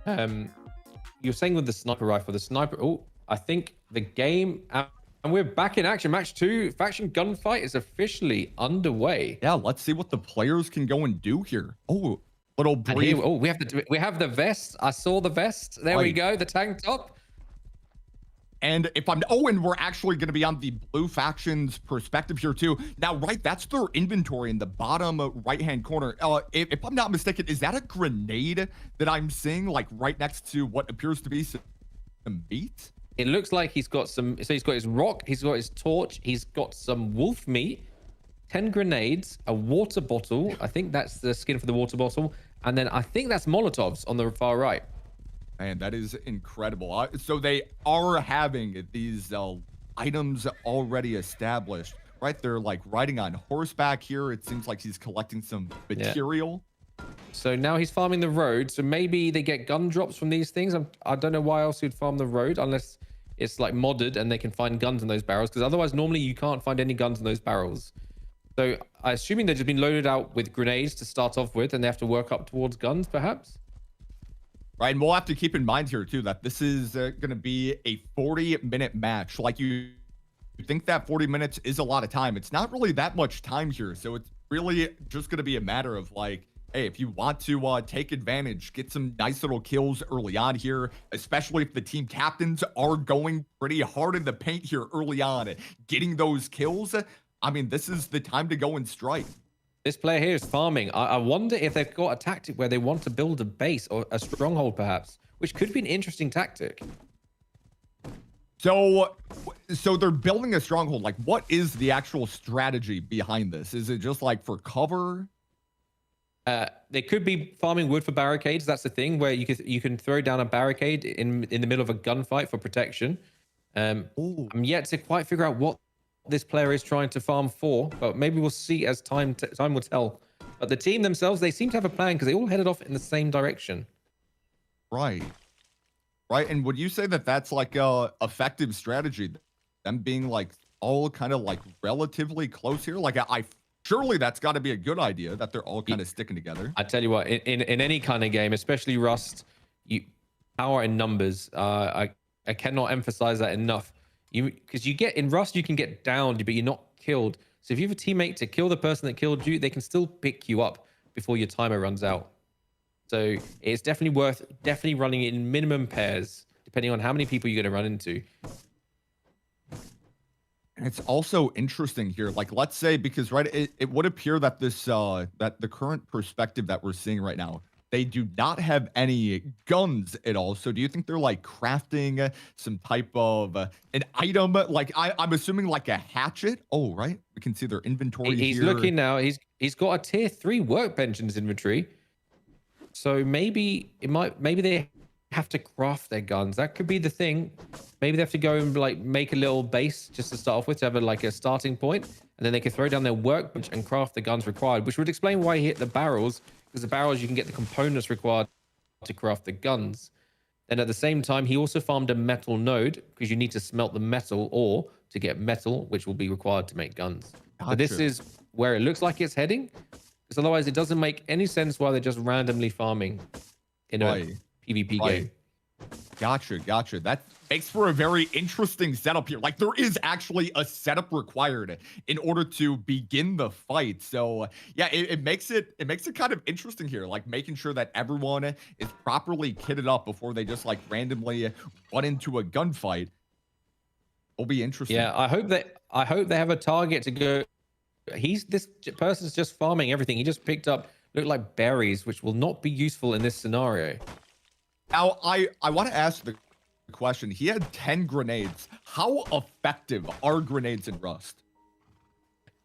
Um, you're saying with the sniper rifle, the sniper. Oh, I think the game, and we're back in action. Match 2, faction gunfight is officially underway. Yeah, let's see what the players can go and do here. Oh, little And here, brief. oh, we have the vest. I saw the vest. There we Right. go. The tank top. And if I'm, oh, and we're actually going to be on the blue faction's perspective here too. Now, right, that's their inventory in the bottom right-hand corner. If I'm not mistaken, is that a grenade that I'm seeing like right next to what appears to be some meat? It looks like he's got some. So he's got his rock. He's got his torch. He's got some wolf meat, 10 grenades, a water bottle. I think that's the skin for the water bottle. And then I think that's Molotovs on the far right. Man, that is incredible. So they are having these items already established, right? They're like riding on horseback here. It seems like he's collecting some material. So now he's farming the road. So maybe they get gun drops from these things. I don't know why else you'd farm the road unless it's like modded and they can find guns in those barrels. Because otherwise, normally you can't find any guns in those barrels. So I'm assuming they've just been loaded out with grenades to start off with, and they have to work up towards guns, perhaps. Right, and we'll have to keep in mind here too that this is going to be a 40-minute match. Like you think that 40 minutes is a lot of time. It's not really that much time here, so it's really just going to be a matter of like, hey, if you want to take advantage, get some nice little kills early on here, especially if the team captains are going pretty hard in the paint here early on, getting those kills. I mean, this is the time to go and strike. This player here is farming. I wonder if they've got a tactic where they want to build a base or a stronghold, perhaps, which could be an interesting tactic. So they're building a stronghold. Like, what is the actual strategy behind this? Is it just like for cover? They could be farming wood for barricades. That's the thing where you can throw down a barricade in the middle of a gunfight for protection. I'm yet to quite figure out what this player is trying to farm for, but maybe we'll see as time will tell. But the team themselves, they seem to have a plan because they all headed off in the same direction. Right. And would you say that that's like a effective strategy? Them being like all kind of like relatively close here? Like I surely that's got to be a good idea that they're all kind of sticking together. I tell you what, in any kind of game, especially Rust, power in numbers. I cannot emphasize that enough. Because you get in Rust, you can get downed, but you're not killed. So if you have a teammate to kill the person that killed you, they can still pick you up before your timer runs out. So it's definitely worth running it in minimum pairs, depending on how many people you're going to run into. And it's also interesting here, like let's say, because right, it would appear that this that the current perspective that we're seeing right now, they do not have any guns at all. So do you think they're like crafting some type of an item? Like I'm assuming like a hatchet. Oh, right. We can see their inventory He's here. looking now. He's got a tier 3 workbench in his inventory. So maybe they have to craft their guns. That could be the thing. Maybe they have to go and like make a little base just to start off with to have like a starting point, and then they can throw down their workbench and craft the guns required, which would explain why he hit the barrels. Because the barrels, you can get the components required to craft the guns. And at the same time, he also farmed a metal node because you need to smelt the metal ore to get metal, which will be required to make guns. Gotcha. But this is where it looks like it's heading. Because otherwise, it doesn't make any sense why they're just randomly farming in a PvP game. Gotcha. That makes for a very interesting setup here. Like there is actually a setup required in order to begin the fight. So yeah, it makes it kind of interesting here, like making sure that everyone is properly kitted up before they just like randomly run into a gunfight. Will be interesting. Yeah, I hope they have a target to go. This person's just farming everything. He just picked up look like berries, which will not be useful in this scenario. Now, I want to ask the question. He had 10 grenades. How effective are grenades in Rust?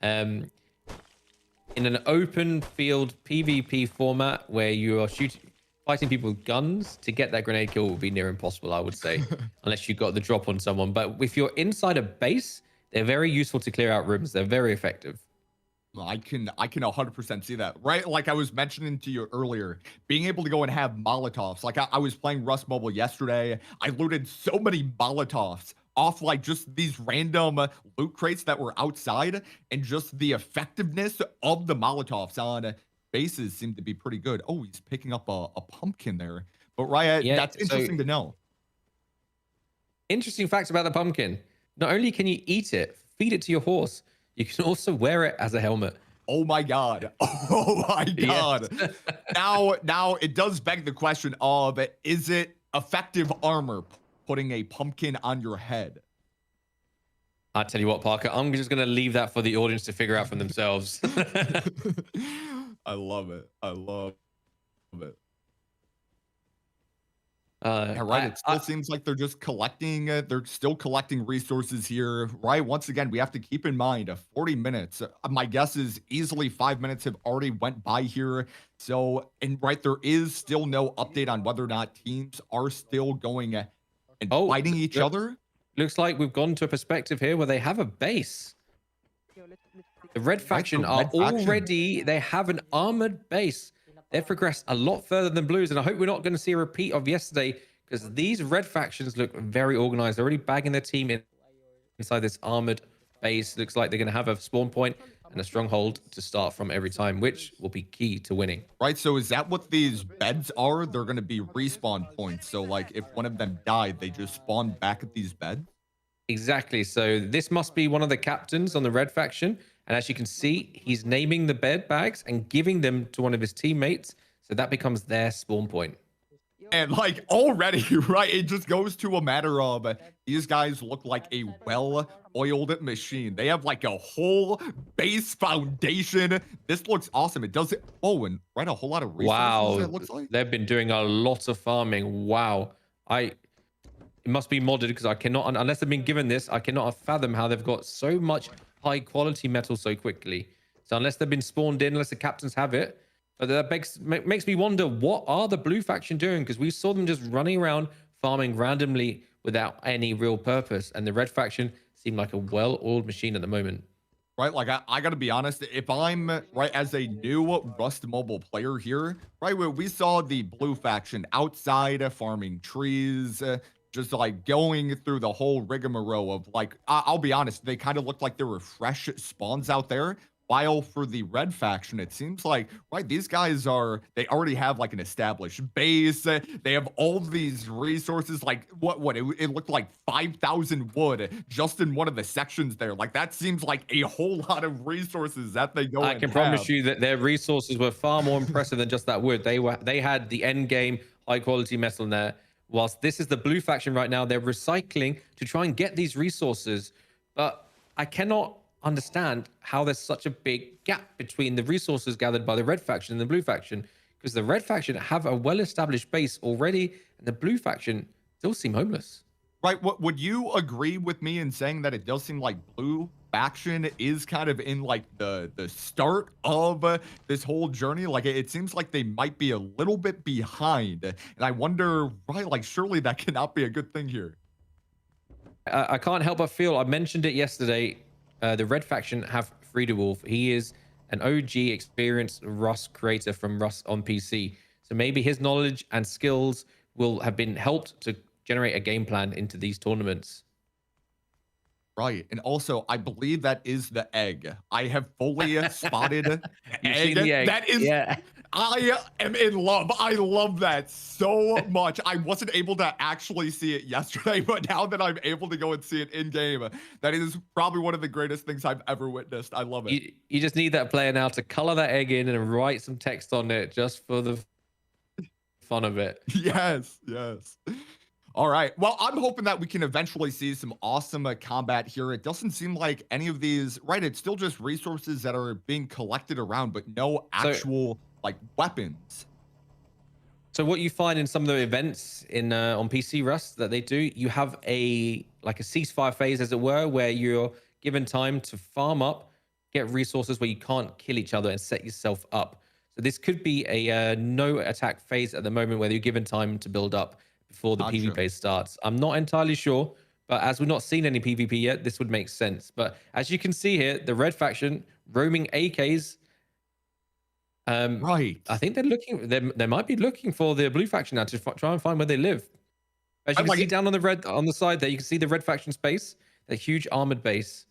In an open field PvP format where you are fighting people with guns, to get that grenade kill will be near impossible, I would say, unless you got the drop on someone. But if you're inside a base, they're very useful to clear out rooms. They're very effective. I can 100% see that, right? Like I was mentioning to you earlier, being able to go and have Molotovs. Like I was playing Rust Mobile yesterday. I looted so many Molotovs off like just these random loot crates that were outside, and just the effectiveness of the Molotovs on bases seemed to be pretty good. Oh, he's picking up a pumpkin there But right, Yeah, that's so interesting to know. interesting fact about the pumpkin. Not only can you eat it, feed it to your horse, you can also wear it as a helmet. Oh my God. Oh my Yes. God. Now it does beg the question of, is it effective armor putting a pumpkin on your head? I tell you what, Parker, I'm just going to leave that for the audience to figure out for themselves. I love it. I love it. Yeah, right. It still seems like they're just collecting. They're still collecting resources here, right? Once again, we have to keep in mind 40 minutes. My guess is easily 5 minutes have already went by here. So, and right, there is still no update on whether or not teams are still going and fighting each other. Looks like we've gone to a perspective here where they have a base. The red faction they have an armored base. They've progressed a lot further than blues, and I hope we're not going to see a repeat of yesterday, because these red factions look very organized. They're already bagging their team inside this armored base. Looks like they're going to have a spawn point and a stronghold to start from every time, which will be key to winning. Right, so is that what these beds are? They're going to be respawn points. So, like, if one of them died, they just spawn back at these beds? Exactly. So this must be one of the captains on the red faction. And as you can see, he's naming the bed bags and giving them to one of his teammates. So that becomes their spawn point. And like already, right, it just goes to a matter of these guys look like a well-oiled machine. They have like a whole base foundation. This looks awesome. It does it. Oh, and right, a whole lot of resources, it looks like. They've been doing a lot of farming. Wow. It must be modded, because I cannot, unless they've been given this, I cannot fathom how they've got so much high quality metal so quickly. So unless they've been spawned in, unless the captains have it, but that makes me wonder, what are the blue faction doing? Because we saw them just running around farming randomly without any real purpose, and the red faction seem like a well-oiled machine at the moment. Right, like I gotta be honest, if I'm right as a new Rust Mobile player here, right, where we saw the blue faction outside farming trees, just like going through the whole rigmarole of like, I'll be honest, they kind of looked like there were fresh spawns out there. While for the red faction, it seems like, right, these guys they already have like an established base. They have all these resources, like it looked like 5,000 wood just in one of the sections there. Like that seems like a whole lot of resources that they go. I can promise you that their resources were far more impressive than just that wood. They had the end game high quality metal in there. Whilst this is the blue faction right now, they're recycling to try and get these resources. But I cannot understand how there's such a big gap between the resources gathered by the red faction and the blue faction, because the red faction have a well-established base already, and the blue faction still seem homeless. Right. What would you agree with me in saying that it does seem like blue faction is kind of in like the start of this whole journey? Like it seems like they might be a little bit behind, and I wonder, right, like surely that cannot be a good thing here. I can't help but feel, I mentioned it yesterday, the red faction have Frida Wolf. He is an OG experienced Rust creator from Rust on PC. So maybe his knowledge and skills will have been helped to generate a game plan into these tournaments. Right. And also, I believe that is the egg. I have fully spotted the egg. The egg. That is, yeah. I am in love. I love that so much. I wasn't able to actually see it yesterday, but now that I'm able to go and see it in game, that is probably one of the greatest things I've ever witnessed. I love it. You just need that player now to color that egg in and write some text on it just for the fun of it. Yes, yes. All right. Well, I'm hoping that we can eventually see some awesome combat here. It doesn't seem like any of these, right? It's still just resources that are being collected around, but no actual like weapons. So what you find in some of the events in on PC Rust that they do, you have a ceasefire phase, as it were, where you're given time to farm up, get resources where you can't kill each other and set yourself up. So this could be a no attack phase at the moment, where you're given time to build up before the PvP phase starts. I'm not entirely sure, but as we've not seen any PvP yet, this would make sense. But as you can see here, the red faction roaming AKs. Right. I think they're looking. They might be looking for the blue faction now to try and find where they live. As you can see down on the side there, you can see the red faction space, the huge armored base.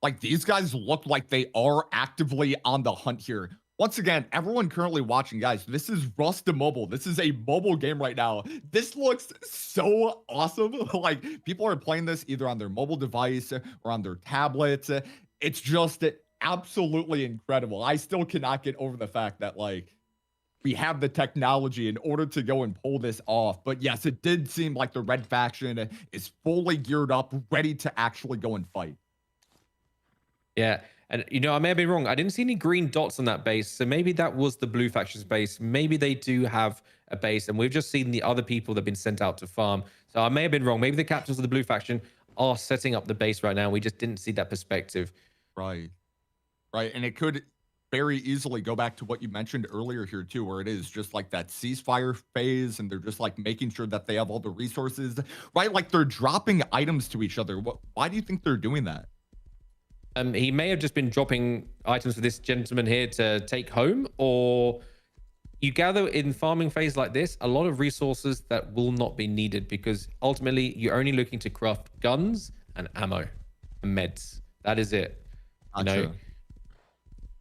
Like these guys look like they are actively on the hunt here. Once again, everyone currently watching, guys, this is Rust Mobile. This is a mobile game right now. This looks so awesome. Like, people are playing this either on their mobile device or on their tablets. It's just absolutely incredible. I still cannot get over the fact that, like, we have the technology in order to go and pull this off. But yes, it did seem like the red faction is fully geared up, ready to actually go and fight. Yeah. And, you know, I may have been wrong. I didn't see any green dots on that base. So maybe that was the blue faction's base. Maybe they do have a base and we've just seen the other people that have been sent out to farm. So I may have been wrong. Maybe the captains of the blue faction are setting up the base right now. We just didn't see that perspective. Right. Right. And it could very easily go back to what you mentioned earlier here too, where it is just like that ceasefire phase and they're just like making sure that they have all the resources, right? Like they're dropping items to each other. Why do you think they're doing that? He may have just been dropping items for this gentleman here to take home, or you gather in farming phase like this, a lot of resources that will not be needed because ultimately you're only looking to craft guns and ammo and meds. That is it. You know?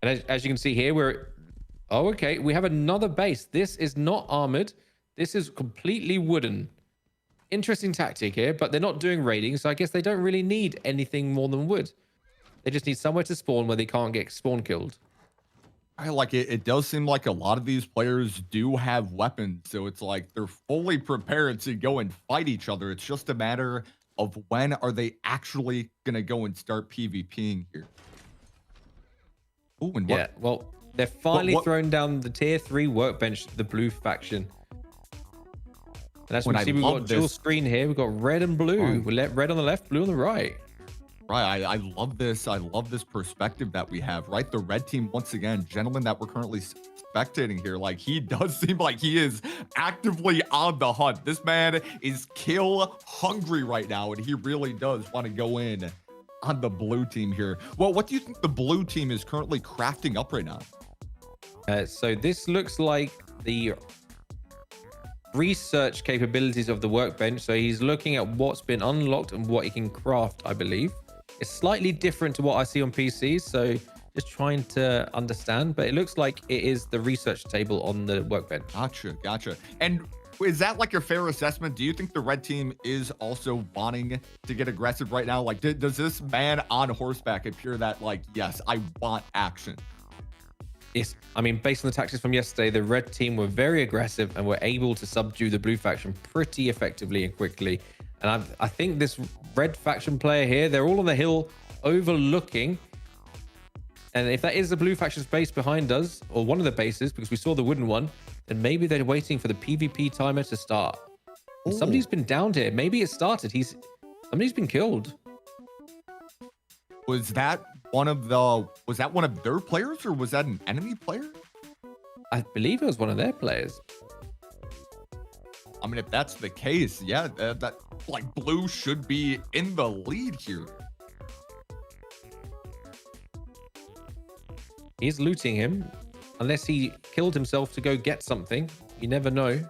And as you can see here, okay, we have another base. This is not armored. This is completely wooden. Interesting tactic here, but they're not doing raiding, so I guess they don't really need anything more than wood. They just need somewhere to spawn where they can't get spawn killed. I like it. It does seem like a lot of these players do have weapons, so it's like they're fully prepared to go and fight each other. It's just a matter of when are they actually going to go and start PvPing here. Ooh, and yeah, well, they're finally throwing down the tier 3 workbench, the blue faction. And as we see, we've got dual screen here. We've got red and blue. We let red on the left, blue on the right. Right, I love this. I love this perspective that we have, right? The red team, once again, gentleman that we're currently spectating here, like he does seem like he is actively on the hunt. This man is kill hungry right now, and he really does want to go in on the blue team here. Well, what do you think the blue team is currently crafting up right now? So this looks like the research capabilities of the workbench. So he's looking at what's been unlocked and what he can craft, I believe. It's slightly different to what I see on PC, so just trying to understand, but it looks like it is the research table on the workbench. Gotcha. And is that like a fair assessment? Do you think the red team is also wanting to get aggressive right now? Like, does this man on horseback appear that, like, yes, I want action? Yes, I mean, based on the tactics from yesterday, the red team were very aggressive and were able to subdue the blue faction pretty effectively and quickly. And I think this red faction player here, they're all on the hill overlooking. And if that is the blue faction's base behind us, or one of the bases, because we saw the wooden one, then maybe they're waiting for the PvP timer to start. Somebody's been downed here. Maybe it started. Somebody's been killed. Was that one of their players, or was that an enemy player? I believe it was one of their players. I mean, if that's the case, yeah, that like blue should be in the lead here. He's looting him, unless he killed himself to go get something. You never know.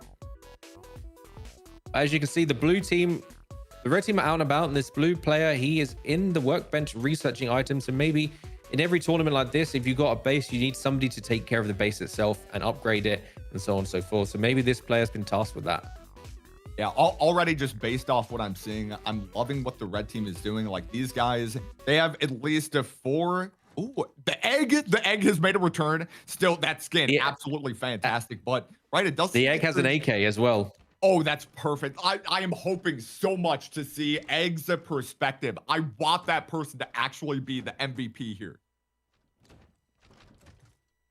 As you can see, the red team are out and about, and this blue player, he is in the workbench researching items. And maybe in every tournament like this, if you've got a base, you need somebody to take care of the base itself and upgrade it and so on and so forth. So maybe this player's been tasked with that. Yeah, already just based off what I'm seeing, I'm loving what the red team is doing. Like these guys, they have at least 4. Ooh, the egg has made a return. Still, that skin, absolutely fantastic. But right, it does. The egg has an AK as well. Oh, that's perfect. I am hoping so much to see Egg's perspective. I want that person to actually be the MVP here.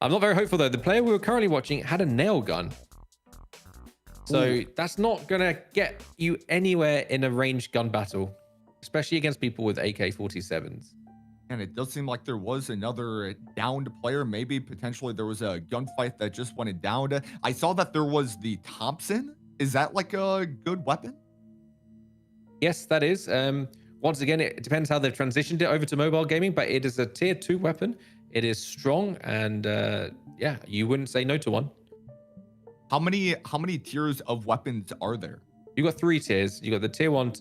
I'm not very hopeful though. The player we were currently watching had a nail gun. So that's not going to get you anywhere in a ranged gun battle, especially against people with AK-47s. And it does seem like there was another downed player. Maybe potentially there was a gunfight that just went down. I saw that there was the Thompson. Is that like a good weapon? Yes, that is. Once again, it depends how they've transitioned it over to mobile gaming, but it is a tier 2 weapon. It is strong, and yeah, you wouldn't say no to one. How many tiers of weapons are there? You got 3 tiers. You got the tier 1,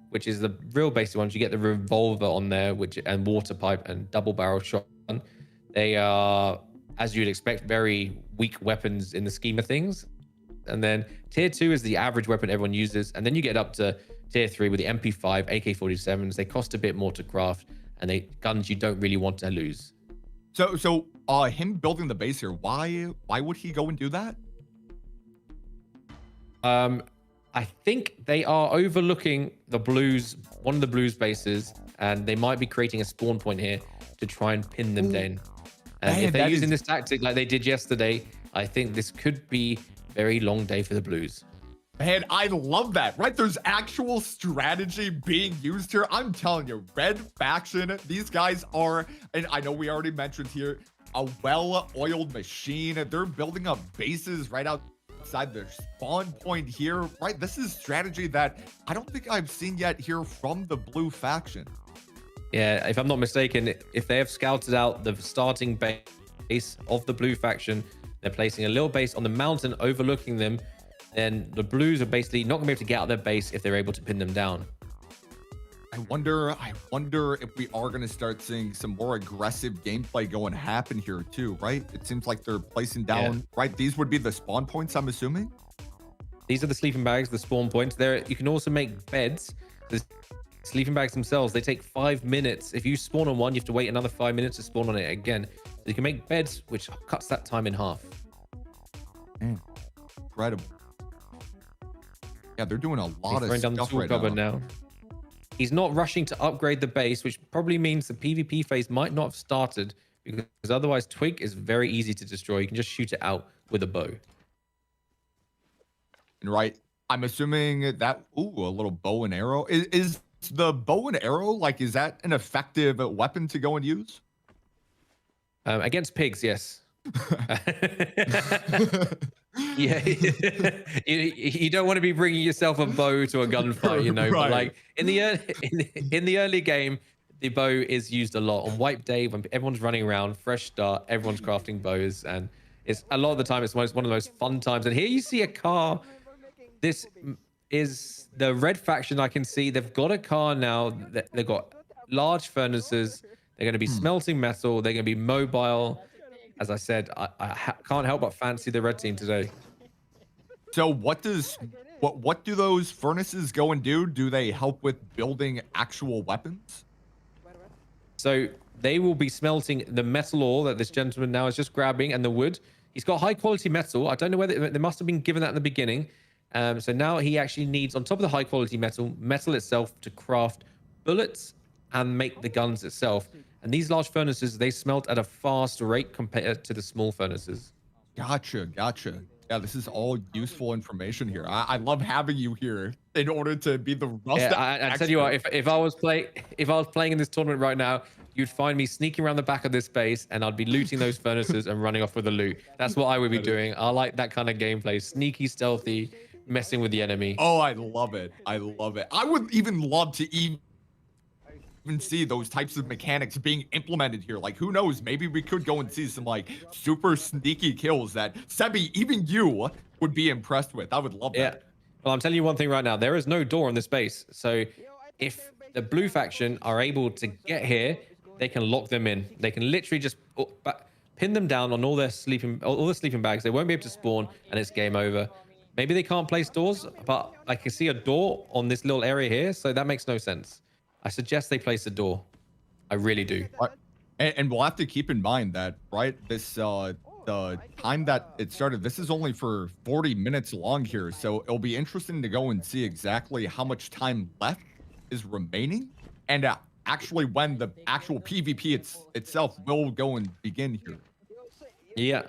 which is the real basic ones. You get the revolver on there, and water pipe and double barrel shotgun. They are as you'd expect, very weak weapons in the scheme of things. And then tier 2 is the average weapon everyone uses. And then you get up to tier 3 with the MP5, AK-47s. They cost a bit more to craft, and they guns you don't really want to lose. So him building the base here, why would he go and do that? I think they are overlooking the blues, one of the blues bases, and they might be creating a spawn point here to try and pin them down. And Man, if they're using is- this tactic like they did yesterday, I think this could be a very long day for the blues. Man, I love that, right? There's actual strategy being used here. I'm telling you, Red Faction, these guys are, and I know we already mentioned here, a well-oiled machine. They're building up bases right outside their spawn point here, right? This is strategy that I don't think I've seen yet here from the Blue Faction. Yeah, if I'm not mistaken, if they have scouted out the starting base of the blue faction, they're placing a little base on the mountain overlooking them, then the blues are basically not going to be able to get out of their base if they're able to pin them down. I wonder if we are going to start seeing some more aggressive gameplay going to happen here too, right? It seems like they're placing down, right? These would be the spawn points, I'm assuming. These are the sleeping bags, the spawn points. There, you can also make beds. The sleeping bags themselves, they take 5 minutes. If you spawn on one, you have to wait another 5 minutes to spawn on it again. So you can make beds, which cuts that time in half. Man, incredible. Yeah, they're doing a lot of Throwing down the stuff tool right cupboard now. now. He's not rushing to upgrade the base, which probably means the PvP phase might not have started, because otherwise Twig is very easy to destroy. You can just shoot it out with a bow. And right, I'm assuming that, ooh, a little bow and arrow. Is the bow and arrow, like, is that an effective weapon to go and use? Against pigs, yes. Yeah, you don't want to be bringing yourself a bow to a gunfight, you know. Right. But like in the early game, the bow is used a lot. On wipe day, when everyone's running around, fresh start, everyone's crafting bows, and it's a lot of the time it's one of the most fun times. And here you see a car. This is the Red Faction. I can see they've got a car now. They've got large furnaces. They're going to be smelting metal. They're going to be mobile. As I said, I can't help but fancy the red team today. So what do those furnaces go and do? Do they help with building actual weapons? So they will be smelting the metal ore that this gentleman now is just grabbing, and the wood. He's got high quality metal. I don't know whether they must have been given that in the beginning. So now he actually needs, on top of the high quality metal itself to craft bullets and make the guns itself. And these large furnaces, they smelt at a fast rate compared to the small furnaces. Gotcha. Yeah, this is all useful information here. I love having you here in order to be the rust. Yeah, I tell you what, if I was playing in this tournament right now, you'd find me sneaking around the back of this base, and I'd be looting those furnaces and running off with the loot. That's what I would be doing. I like that kind of gameplay, sneaky, stealthy, messing with the enemy. Oh, I love it. I would even love to even see those types of mechanics being implemented here. Like, who knows, maybe we could go and see some like super sneaky kills that Sebi, even you would be impressed with. I would love that. Yeah, well, I'm telling you one thing right now, there is no door on this base, so if the blue faction are able to get here, they can lock them in. They can literally just pin them down on all the sleeping bags. They won't be able to spawn, and it's game over. Maybe they can't place doors, but I can see a door on this little area here, so that makes no sense. I suggest they place a door. I really do. And we'll have to keep in mind that, right, this the time that it started, this is only for 40 minutes long here, so it'll be interesting to go and see exactly how much time left is remaining, and actually when the actual PvP itself will go and begin here. Yeah.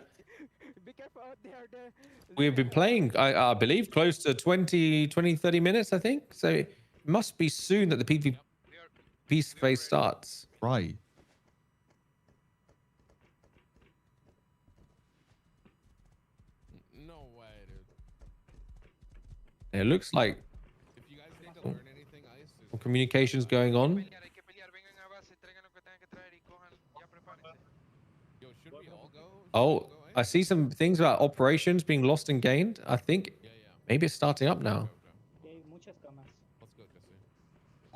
We've been playing, I believe, close to 20, 30 minutes, I think. So it must be soon that the PvP phase starts. Right. No way, dude. It looks like If you guys need to learn anything, I used to. communication's going on. Yo, should we all go? Oh, I see some things about operations being lost and gained. I think Yeah. maybe it's starting up now. Let's go, Jesse.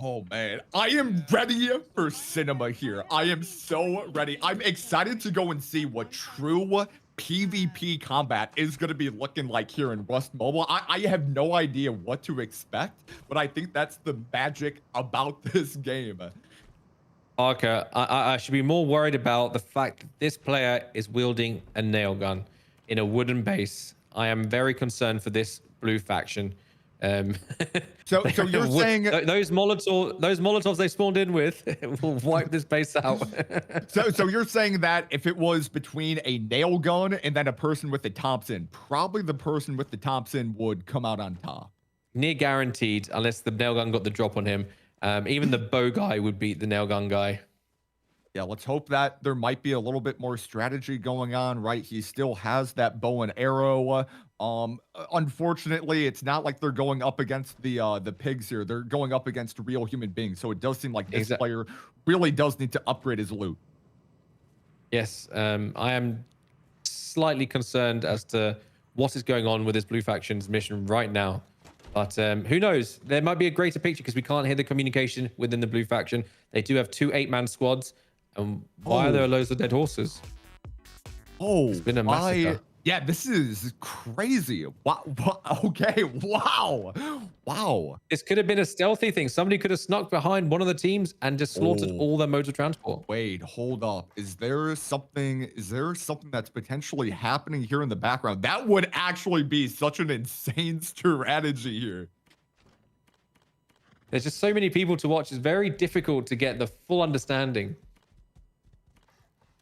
Oh man, I am ready for cinema here. I am so ready. I'm excited to go and see what true PvP combat is going to be looking like here in Rust Mobile. I have no idea what to expect, but I think that's the magic about this game. Parker, I should be more worried about the fact that this player is wielding a nail gun in a wooden base. I am very concerned for this blue faction. So you're saying those Molotovs they spawned in with will wipe this base out. so you're saying that if it was between a nail gun and then a person with a Thompson, probably the person with the Thompson would come out on top. Near guaranteed, unless the nail gun got the drop on him. Even the bow guy would beat the nail gun guy. Yeah, let's hope that there might be a little bit more strategy going on, right? He still has that bow and arrow. Unfortunately, it's not like they're going up against the pigs here. They're going up against real human beings. So it does seem like this player really does need to upgrade his loot. Yes, I am slightly concerned as to what is going on with this blue faction's mission right now. But who knows? There might be a greater picture because we can't hear the communication within the blue faction. They do have 2 8-man squads. And why are there loads of dead horses? Oh, it's been a massacre. Yeah, this is crazy. Wow. Okay. Wow. Wow. This could have been a stealthy thing. Somebody could have snuck behind one of the teams and just slaughtered all their modes of transport. Wait, hold up. Is there something that's potentially happening here in the background? That would actually be such an insane strategy here. There's just so many people to watch. It's very difficult to get the full understanding.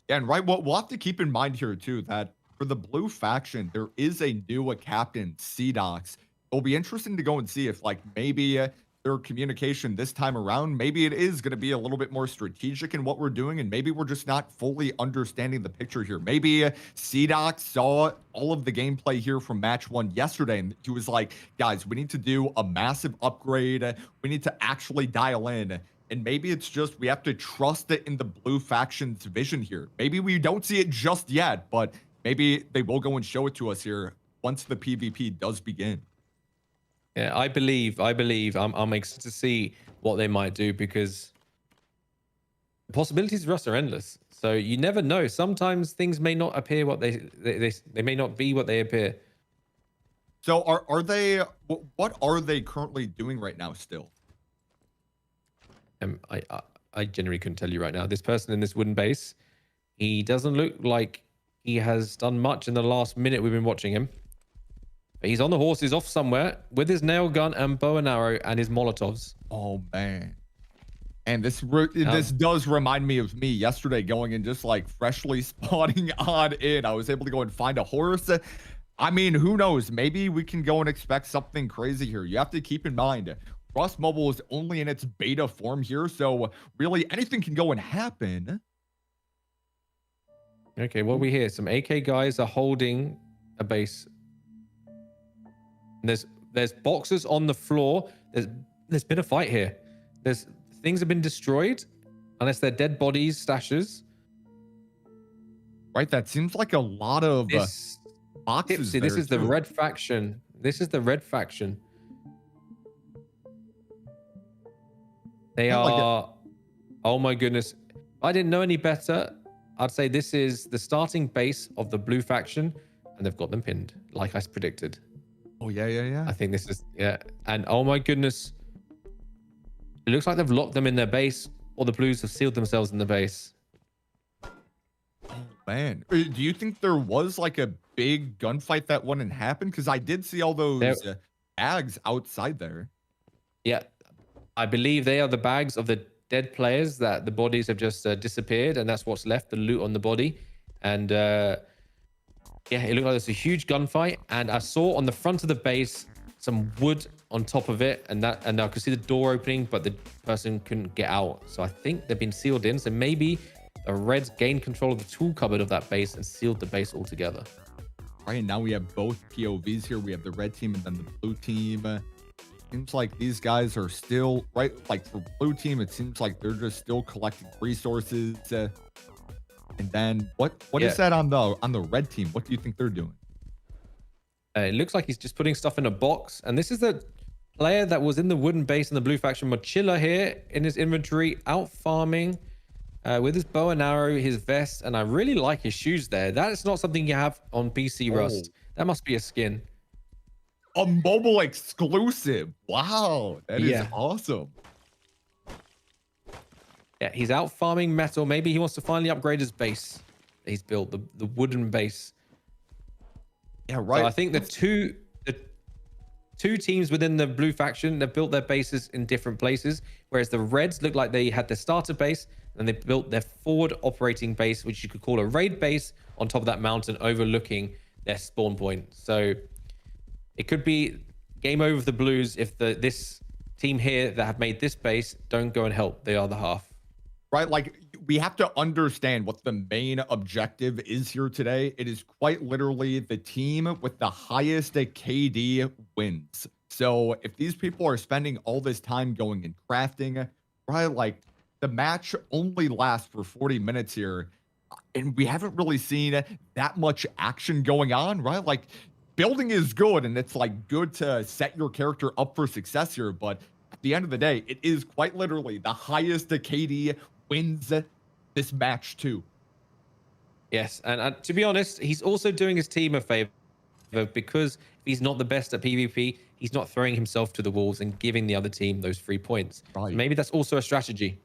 Yeah, and right, we'll have to keep in mind here too that for the blue faction, there is a new captain, CDox. It'll be interesting to go and see if like maybe their communication this time around, maybe it is going to be a little bit more strategic in what we're doing, and maybe we're just not fully understanding the picture here. Maybe CDox saw all of the gameplay here from match 1 yesterday, and he was like, guys, we need to do a massive upgrade. We need to actually dial in. And maybe it's just we have to trust it in the blue faction's vision here. Maybe we don't see it just yet, but maybe they will go and show it to us here once the PvP does begin. Yeah, I believe. I'm excited to see what they might do because the possibilities for us are endless. So you never know. Sometimes things may not appear what they may not be what they appear. So are they? What are they currently doing right now still? I generally couldn't tell you right now. This person in this wooden base, he doesn't look like he has done much in the last minute we've been watching him. But he's on the horse. He's off somewhere with his nail gun and bow and arrow and his Molotovs. Oh, man. And this does remind me of me yesterday going and just like freshly spawning on in. I was able to go and find a horse. I mean, who knows? Maybe we can go and expect something crazy here. You have to keep in mind, Rust Mobile is only in its beta form here, so really anything can go and happen. Okay, what we hear? Some AK guys are holding a base. And there's boxes on the floor. There's been a fight here. Things have been destroyed, unless they're dead bodies, stashes. Right, that seems like a lot of boxes. Tipsy, this is the red faction. This is the red faction. They are, oh my goodness. If I didn't know any better, I'd say this is the starting base of the blue faction, and they've got them pinned, like I predicted. Oh, yeah. I think this is, yeah. And oh my goodness. It looks like they've locked them in their base, or the blues have sealed themselves in the base. Oh, man. Do you think there was like a big gunfight that wouldn't happen? Because I did see all those bags outside there. Yeah. I believe they are the bags of the dead players that the bodies have just disappeared, and that's what's left, the loot on the body. And yeah, it looked like there's a huge gunfight, and I saw on the front of the base some wood on top of it, and I could see the door opening, but the person couldn't get out. So I think they've been sealed in. So maybe the Reds gained control of the tool cupboard of that base and sealed the base altogether. All right, now we have both POVs here. We have the red team and then the blue team. Seems like these guys are still right. Like for blue team, it seems like they're just still collecting resources. And then what is that on the red team? What do you think they're doing? It looks like he's just putting stuff in a box, and this is the player that was in the wooden base in the blue faction, Mochila here in his inventory, out farming with his bow and arrow, his vest, and I really like his shoes there. That is not something you have on PC Rust. That must be a skin. A mobile exclusive. Wow, that is Yeah. awesome. Yeah, he's out farming metal. Maybe he wants to finally upgrade his base that he's built, the wooden base. Yeah, right. So I think the two teams within the blue faction, they've built their bases in different places, whereas the reds look like they had their starter base and they built their forward operating base, which you could call a raid base, on top of that mountain overlooking their spawn point. So it could be game over for the blues if this team here that have made this base don't go and help the other half. Right, like we have to understand what the main objective is here today. It is quite literally the team with the highest KD wins. So if these people are spending all this time going and crafting, right, like the match only lasts for 40 minutes here, and we haven't really seen that much action going on, right? Like building is good, and it's like good to set your character up for success here, but at the end of the day, it is quite literally the highest KD wins this match too. Yes, and to be honest, he's also doing his team a favor because if he's not the best at PvP, he's not throwing himself to the wolves and giving the other team those 3 points. Right. Maybe that's also a strategy.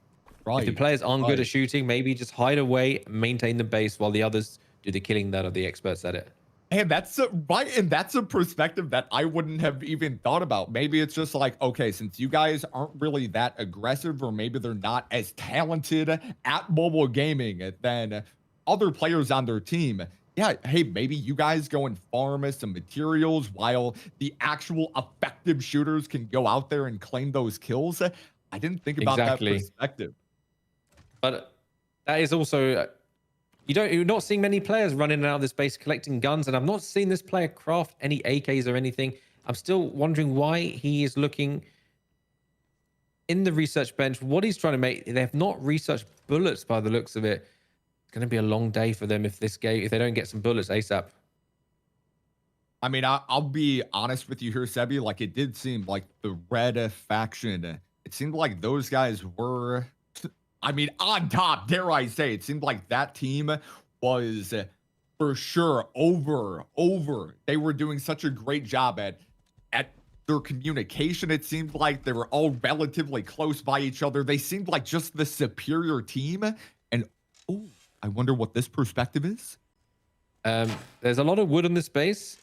Right. If the players aren't good at shooting, maybe just hide away, maintain the base while the others do the killing that are the experts at it. And that's right, and that's a perspective that I wouldn't have even thought about. Maybe it's just like, okay, since you guys aren't really that aggressive, or maybe they're not as talented at mobile gaming than other players on their team. Yeah, hey, maybe you guys go and farm some materials while the actual effective shooters can go out there and claim those kills. I didn't think about that perspective. But that is also... You're not seeing many players running out of this base collecting guns, and I've not seen this player craft any AKs or anything. I'm still wondering why he is looking in the research bench, what he's trying to make. They have not researched bullets by the looks of it. It's going to be a long day for them if they don't get some bullets ASAP. I mean, I'll be honest with you here, Sebi. Like, it did seem like the red faction, it seemed like those guys were... I mean, on top, dare I say, it seemed like that team was for sure over. They were doing such a great job at their communication. It seemed like they were all relatively close by each other. They seemed like just the superior team. And, oh, I wonder what this perspective is. There's a lot of wood on this base.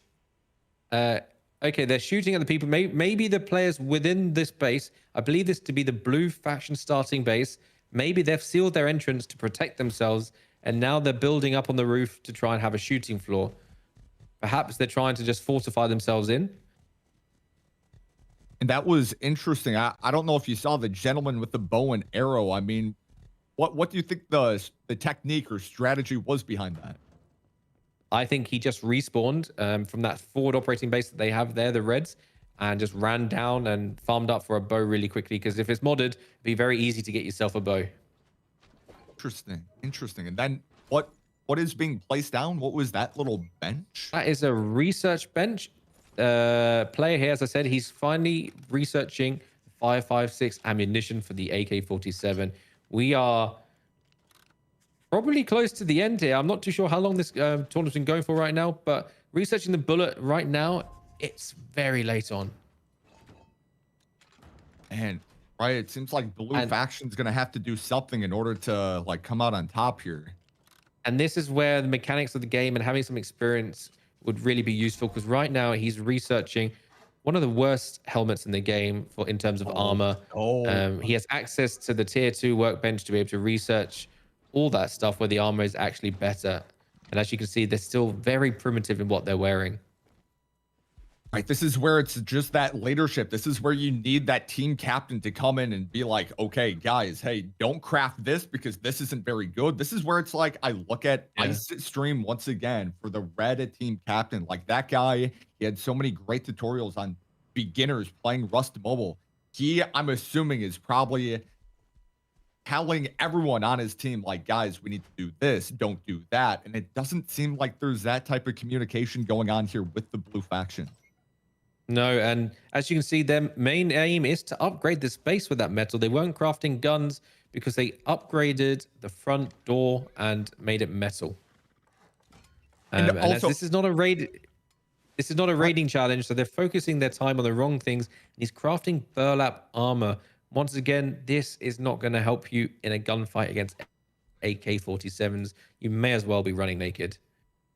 Okay, they're shooting at the people. Maybe the players within this base, I believe this to be the blue faction starting base. Maybe they've sealed their entrance to protect themselves, and now they're building up on the roof to try and have a shooting floor. Perhaps they're trying to just fortify themselves in. And that was interesting. I don't know if you saw the gentleman with the bow and arrow. I mean, what do you think the technique or strategy was behind that? I think he just respawned from that forward operating base that they have there, the Reds, and just ran down and farmed up for a bow really quickly, because if it's modded, it'd be very easy to get yourself a bow. Interesting. And then what is being placed down? What was that little bench? That is a research bench. Player here, as I said, he's finally researching 5.56 ammunition for the AK-47. We are probably close to the end here. I'm not too sure how long this tournament's been going for right now, but researching the bullet right now, it's very late on. And right, it seems like blue faction's gonna have to do something in order to like come out on top here. And this is where the mechanics of the game and having some experience would really be useful, because right now he's researching one of the worst helmets in the game in terms of armor. He has access to the tier 2 workbench to be able to research all that stuff where the armor is actually better. And as you can see, they're still very primitive in what they're wearing. Right, this is where it's just that leadership. This is where you need that team captain to come in and be like, okay, guys, hey, don't craft this because this isn't very good. This is where it's like, I look at Ice stream once again for the red team captain. Like that guy, he had so many great tutorials on beginners playing Rust Mobile. He, I'm assuming, is probably telling everyone on his team, like, guys, we need to do this, don't do that. And it doesn't seem like there's that type of communication going on here with the blue faction. No, and as you can see, their main aim is to upgrade this base with that metal. They weren't crafting guns because they upgraded the front door and made it metal. And And as also, this is not a raiding challenge, so they're focusing their time on the wrong things. He's crafting burlap armor. Once again, this is not going to help you in a gunfight against AK-47s. You may as well be running naked.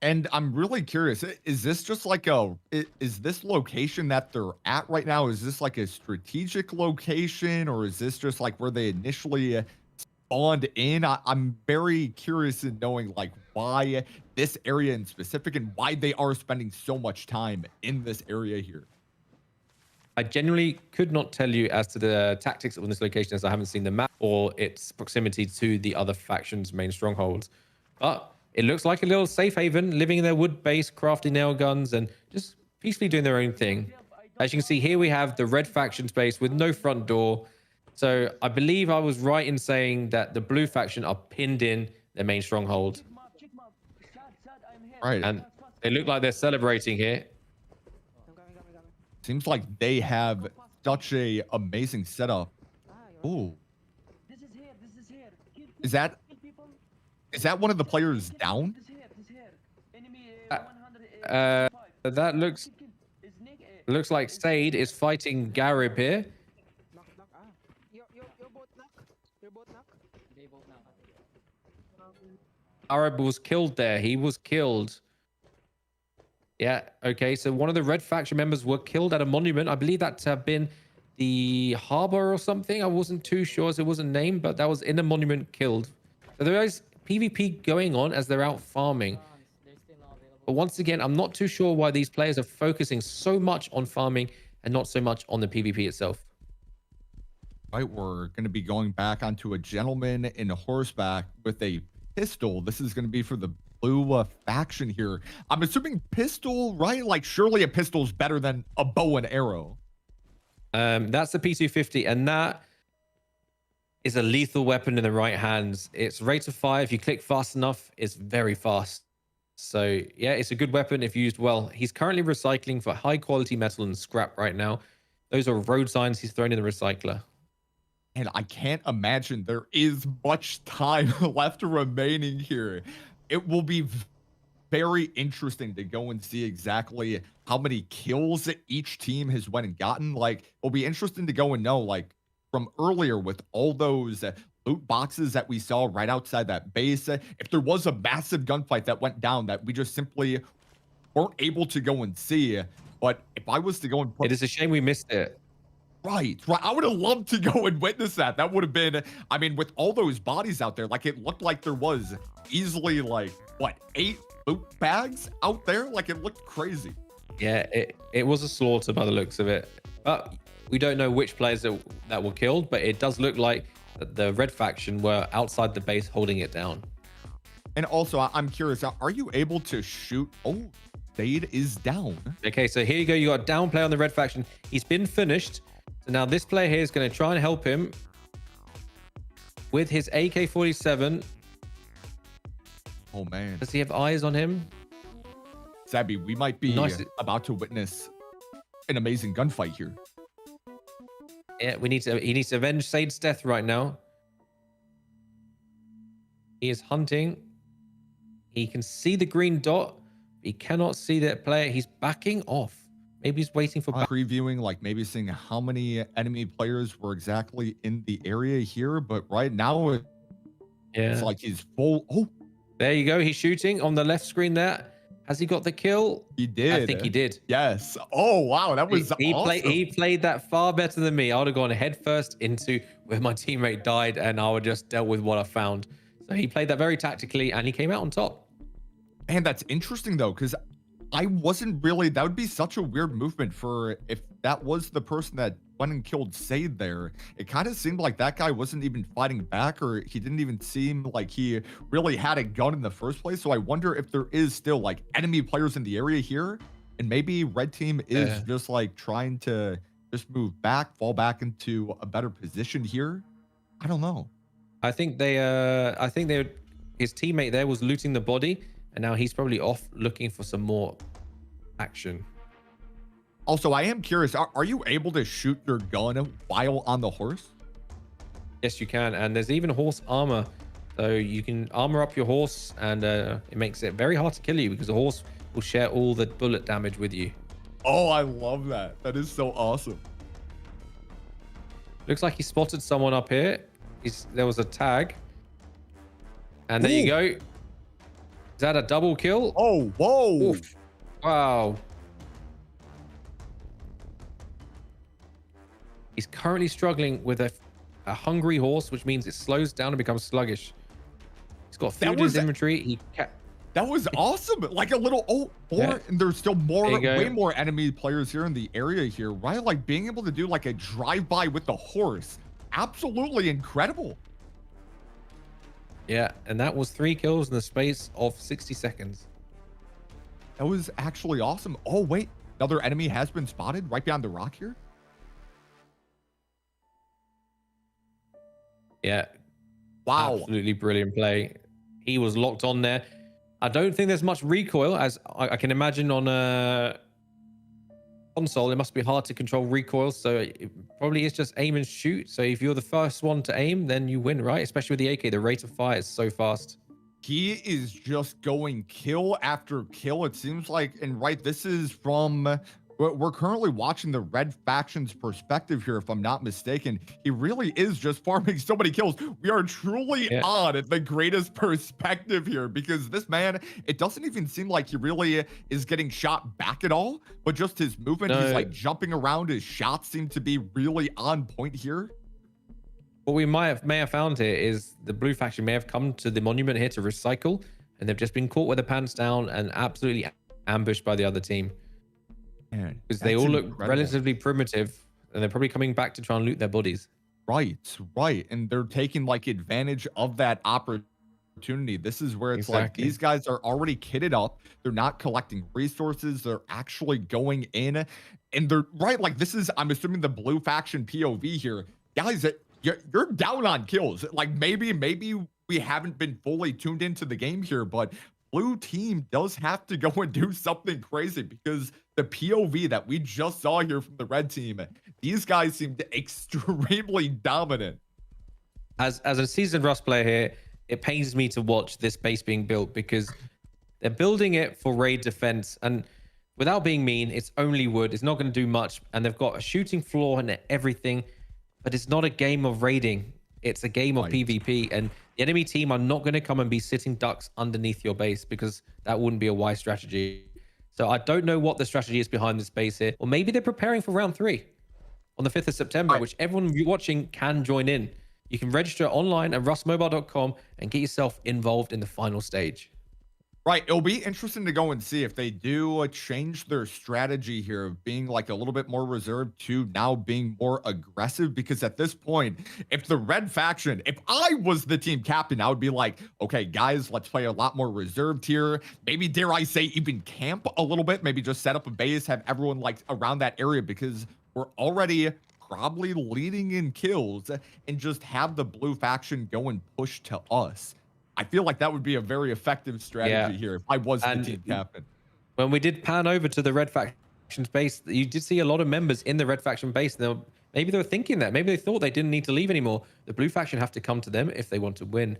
and I'm really curious, is this just like is this location that they're at right now? Is this like a strategic location, or is this just like where they initially spawned in? I'm very curious in knowing like why this area in specific and why they are spending so much time in this area here. I genuinely could not tell you as to the tactics on this location, as I haven't seen the map or its proximity to the other factions' main strongholds. But it looks like a little safe haven, living in their wood base, crafting nail guns, and just peacefully doing their own thing. As you can see here, we have the red faction space with no front door. So I believe I was right in saying that the blue faction are pinned in their main stronghold. Right. And they look like they're celebrating here. Seems like they have such a amazing setup. Ooh. Is that one of the players down? That looks like Sade is fighting Garib here. Garib was killed there. He was killed. Yeah, okay. So one of the red faction members were killed at a monument. I believe that to have been the harbor or something. I wasn't too sure as it wasn't named, but that was in a monument killed. So there is PvP going on as they're out farming. But once again, I'm not too sure why these players are focusing so much on farming and not so much on the PvP itself. Right, we're going to be going back onto a gentleman in horseback with a pistol. This is going to be for the blue faction here. I'm assuming pistol, right? Like surely a pistol is better than a bow and arrow. That's the P250, and that is a lethal weapon in the right hands. Its rate of fire, if you click fast enough, is very fast. So yeah, it's a good weapon if used well. He's currently recycling for high quality metal and scrap right now. Those are road signs he's thrown in the recycler. And I can't imagine there is much time left remaining here. It will be very interesting to go and see exactly how many kills each team has went and gotten. Like, it'll be interesting to go and know, like, from earlier with all those loot boxes that we saw right outside that base, if there was a massive gunfight that went down that we just simply weren't able to go and see. But if I was to go and put... It is a shame we missed it. Right. I would have loved to go and witness that. That would have been, I mean, with all those bodies out there, like it looked like there was easily like, what, 8 loot bags out there? Like it looked crazy. Yeah, it was a slaughter by the looks of it. But we don't know which players that were killed, but it does look like the red faction were outside the base holding it down. And also, I'm curious, are you able to shoot? Oh, Sade is down. Okay, so here you go. You got a down player on the red faction. He's been finished. So now this player here is going to try and help him with his AK-47. Oh, man. Does he have eyes on him? Sabby, we might be Nice. about to witness an amazing gunfight here. Yeah, he needs to avenge Sade's death right now. He is hunting. He can see the green dot. He cannot see that player. He's backing off. Maybe he's waiting for... Previewing, like maybe seeing how many enemy players were exactly in the area here. But right now, it's like he's full... Oh, there you go. He's shooting on the left screen there. Has he got the kill? he did. I think he did. Yes. Oh, wow. That was awesome. He played that far better than me. I would have gone head first into where my teammate died, and I would just dealt with what I found. So he played that very tactically, and he came out on top. And that's interesting, though, because I wasn't really... That would be such a weird movement for if that was the person that went and killed Sade there. It kind of seemed like that guy wasn't even fighting back, or he didn't even seem like he really had a gun in the first place. So I wonder if there is still like enemy players in the area here, and maybe red team is just like trying to just move back, fall back into a better position here. I don't know. I think his teammate there was looting the body, and now he's probably off looking for some more action. Also, I am curious, are you able to shoot your gun while on the horse? Yes, you can. And there's even horse armor. So you can armor up your horse, and it makes it very hard to kill you because the horse will share all the bullet damage with you. Oh, I love that. That is so awesome. Looks like he spotted someone up here. There was a tag. And there you go. Is that a double kill? Oh, whoa. Oof. Wow. He's currently struggling with a hungry horse, which means it slows down and becomes sluggish. He's got food in his inventory. That was awesome. Like a little, and there's still way more enemy players here in the area here, right? Like being able to do like a drive-by with the horse. Absolutely incredible. Yeah, and that was 3 kills in the space of 60 seconds. That was actually awesome. Oh, wait. Another enemy has been spotted right behind the rock here. Yeah. Wow. Absolutely brilliant play. He was locked on there. I don't think there's much recoil, as I can imagine on a console. It must be hard to control recoil, so it probably is just aim and shoot. So if you're the first one to aim, then you win, right? Especially with the AK, the rate of fire is so fast. He is just going kill after kill, it seems like. And right, this is from... We're currently watching the Red Faction's perspective here, if I'm not mistaken. He really is just farming so many kills. We are truly on the greatest perspective here, because this man, it doesn't even seem like he really is getting shot back at all, but just his movement, he's like jumping around. His shots seem to be really on point here. What we may have found here is the Blue Faction may have come to the monument here to recycle, and they've just been caught with their pants down and absolutely ambushed by the other team. Because they all look relatively primitive, and they're probably coming back to try and loot their bodies. Right. And they're taking like advantage of that opportunity. This is where it's like these guys are already kitted up. They're not collecting resources. They're actually going in, and they're like, this is, I'm assuming, the Blue Faction POV here. Guys, you're down on kills. Like maybe we haven't been fully tuned into the game here, but Blue team does have to go and do something crazy, because the POV that we just saw here from the red team, these guys seemed extremely dominant. As a seasoned Rust player here, it pains me to watch this base being built, because they're building it for raid defense, and without being mean, it's only wood. It's not going to do much, and they've got a shooting floor and everything, but it's not a game of raiding. It's a game of PvP, and the enemy team are not going to come and be sitting ducks underneath your base, because that wouldn't be a wise strategy. So I don't know what the strategy is behind this base here, or maybe they're preparing for round 3 on the 5th of September, which everyone watching can join in. You can register online at rustmobile.com and get yourself involved in the final stage. Right. It'll be interesting to go and see if they do change their strategy here of being like a little bit more reserved to now being more aggressive. Because at this point, if the Red Faction, if I was the team captain, I would be like, okay, guys, let's play a lot more reserved here. Maybe, dare I say, even camp a little bit. Maybe just set up a base, have everyone like around that area, because we're already probably leading in kills, and just have the Blue Faction go and push to us. I feel like that would be a very effective strategy here if I was the team captain. When we did pan over to the Red Faction's base, you did see a lot of members in the Red Faction base. Maybe they were thinking that. Maybe they thought they didn't need to leave anymore. The Blue Faction have to come to them if they want to win.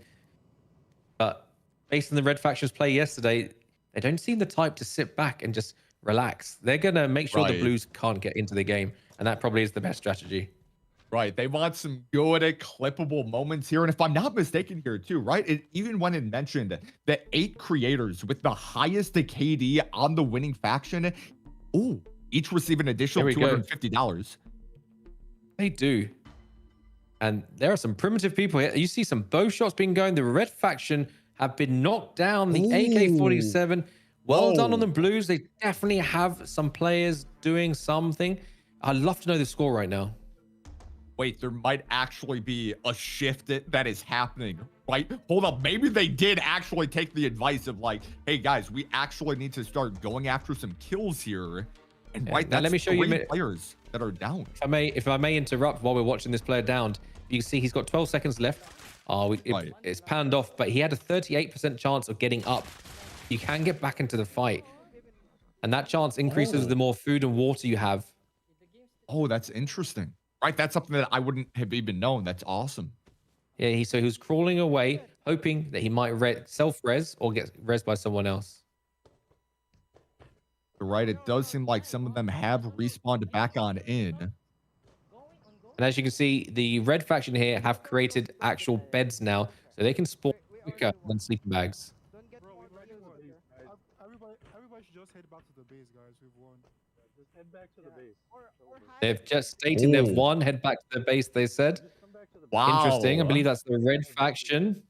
But based on the Red Faction's play yesterday, they don't seem the type to sit back and just relax. They're going to make sure the Blues can't get into the game. And that probably is the best strategy. Right. They want some good clippable moments here. And if I'm not mistaken here too, right, even when it mentioned the 8 creators with the highest KD on the winning faction, each receive an additional $250. They do. And there are some primitive people here. You see some bow shots being going. The Red Faction have been knocked down. The AK-47. Well done on the Blues. They definitely have some players doing something. I'd love to know the score right now. Wait, there might actually be a shift that is happening, right? Hold up. Maybe they did actually take the advice of like, hey guys, we actually need to start going after some kills here. And right, that's, let me show you players that are down. If I may interrupt while we're watching this player downed, you can see he's got 12 seconds left. It's panned off, but he had a 38% chance of getting up. You can get back into the fight. And that chance increases the more food and water you have. Oh, that's interesting. Right, that's something that I wouldn't have even known. That's awesome. Yeah, so he was crawling away, hoping that he might self-res or get res by someone else. You're right, it does seem like some of them have respawned back on in. And as you can see, the red faction here have created actual beds now, so they can spawn quicker than sleeping bags. Everybody should just head back to the base, guys. We've won. Just head back to the base. They've just stated they've won. Head back to the base, they said. Wow. Interesting. I believe that's the red faction.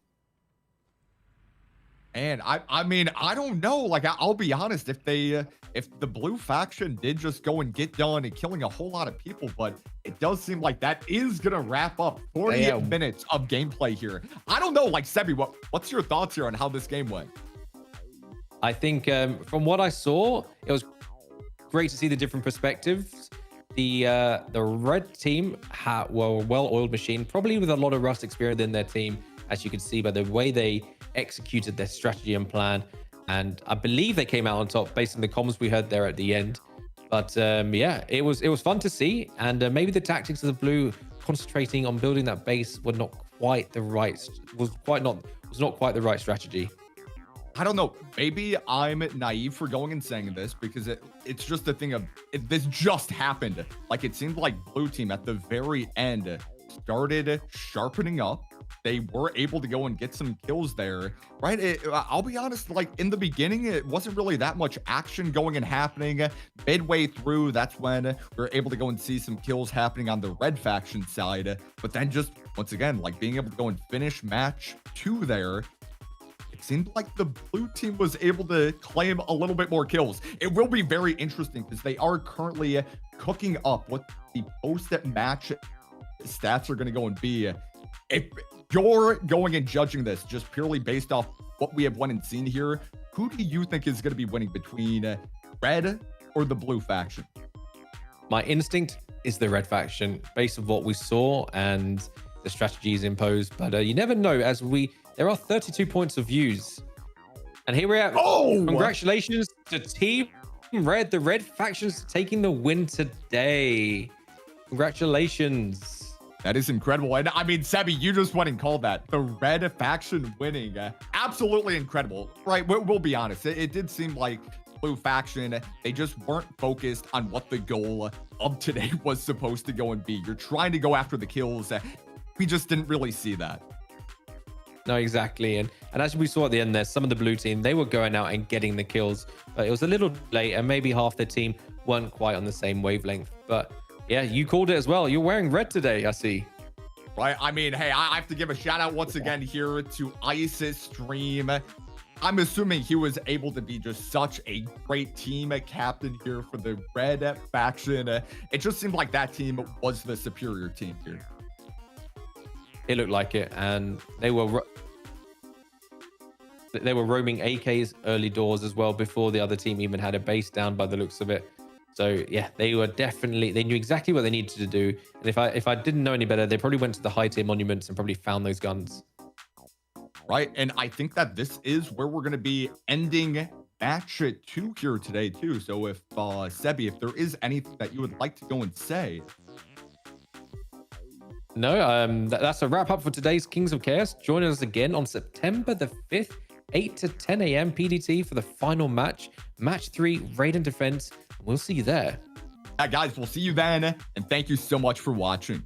And I mean, I don't know. Like, I'll be honest, if the blue faction did just go and get done and killing a whole lot of people, but it does seem like that is gonna wrap up 40 minutes of gameplay here. I don't know, like Sebi, what's your thoughts here on how this game went? I think from what I saw, it was great to see the different perspectives. The red team were a well-oiled machine, probably with a lot of Rust experience in their team, as you can see by the way they executed their strategy and plan. And I believe they came out on top based on the comms we heard there at the end. But yeah, it was fun to see. And maybe the tactics of the blue concentrating on building that base were not quite the right was not quite the right strategy. I don't know. Maybe I'm naive for going and saying this because it's just a thing of this just happened. Like, it seemed like blue team at the very end started sharpening up. They were able to go and get some kills there, right? I'll be honest, like in the beginning, it wasn't really that much action going and happening. Midway through, that's when we were able to go and see some kills happening on the red faction side. But then just once again, like being able to go and finish match 2 there, it seemed like the blue team was able to claim a little bit more kills. It will be very interesting because they are currently cooking up what the post-match stats are going to go and be. If you're going and judging this just purely based off what we have won and seen here, who do you think is going to be winning between red or the blue faction? My instinct is the red faction based on what we saw and the strategies imposed. But you never know, as there are 32 points of views. And here we are. Oh! Congratulations to Team Red. The red faction's taking the win today. Congratulations. That is incredible. And I mean, Sebi, you just went and called that. The red faction winning. Absolutely incredible. Right, we'll be honest. It did seem like blue faction, they just weren't focused on what the goal of today was supposed to go and be. You're trying to go after the kills. We just didn't really see that. No, exactly. And as we saw at the end there, some of the blue team, they were going out and getting the kills. But it was a little late, and maybe half the team weren't quite on the same wavelength. But yeah, you called it as well. You're wearing red today, I see. Right. I mean, hey, I have to give a shout out once again here to Isis Stream. I'm assuming he was able to be just such a great team captain here for the red faction. It just seemed like that team was the superior team here. It looked like it, and they were roaming AKs early doors as well before the other team even had a base down by the looks of it. So yeah, they knew exactly what they needed to do. And if I didn't know any better, they probably went to the high tier monuments and probably found those guns. Right, and I think that this is where we're going to be ending match 2 here today too. So if Sebi, if there is anything that you would like to go and say. No, that's a wrap up for today's Kings of Chaos. Join us again on September the 5th, 8 to 10 a.m. PDT for the final match, match 3, raid and defense. We'll see you there. Guys, we'll see you then, and thank you so much for watching.